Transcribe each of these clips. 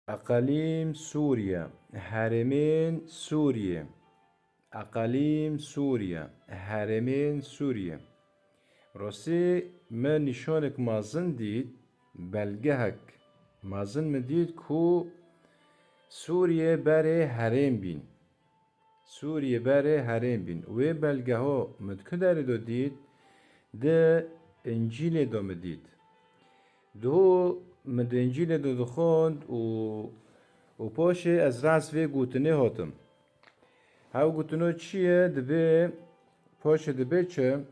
أقاليم سوريا، هرمين سوريا. أقاليم سوريا، هرمين سوريا. راسي ما نشانك مازن ديد بلگهك مازن مديد كو سوريا بره هرم بين. سوريا بره هرم بين و بلگهو متكدر دو ديد ده انجيل دو مديد دو مد انجيل دو دخوند و پاشه از راس وی گوتنه هاتم هاو گوتنو چیه دبه پاشه دبه چه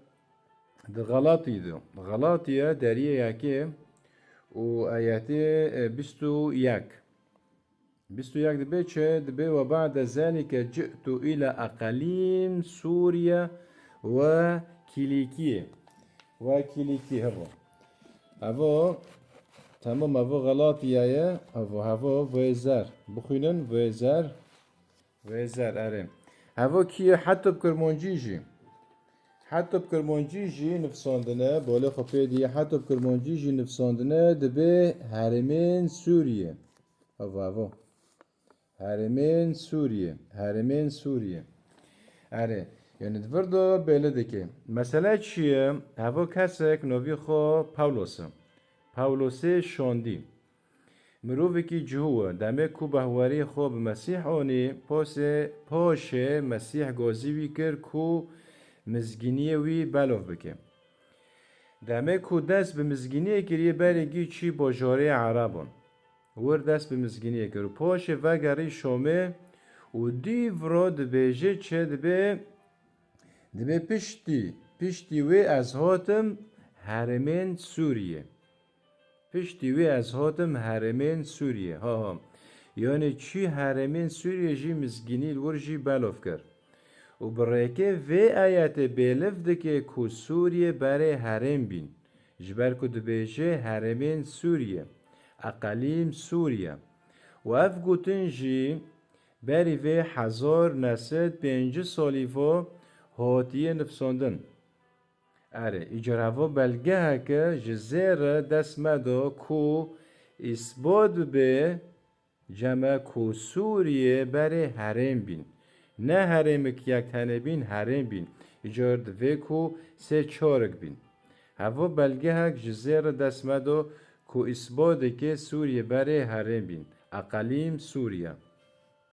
ده غلاطي دو غلاطية دارية ياكي و آياتي بستو ياك دبي چه دبي وبعد ذلك جئت إلى أقاليم سوريا وكيليكية هفو تمام هفو غلاطية هفو ويزار بخينن ويزار أرم هفو كي حتى بكرمانجيجي نفساندنه بالا خفيدي حتى بكرمانجيجي نفساندنه دبي هرمين سوريا هفو هرمين سوريا اره يعني دفردو بلدكي مثلا چیه هفو کسک نوی خو پاولوسه شاندی مروفی که جهوه دمه کو بهواری خو بمسیح آنی پاشه مسیح گازیوی کر کو مزگینیه وی بلاف بکه دمه کو دست به مزگینیه کریه برگی چی باجاره عربان ور دست به مزگینیه کرو پاشه وگری شامه و دیو را دبیجه چه دبه پشتی وی از هاتم هرمین سوریه ها یعنی چی هرمین سوریه جی مزگینی الور جی بلاف کرد و برایکه وی آیت بیلف دکه کو سوریه بره هرم بین جبر کو دبیجه هرمین سوریه اقالیم سوریا و اف گوتن جی بری وی 1905 سالیفا هاتیه نفساندن اره ایجار هوا بلگه که جزیر دست مدا کو اثبات به جمع کو سوریه بره هرم بین نه هرم که یک تنه بین هرم بین ایجار دوی کو 3-4 بین هوا بلگه که جزیر دست مدا کو اثبات که سوریه بره هرم بین اقالیم سوریا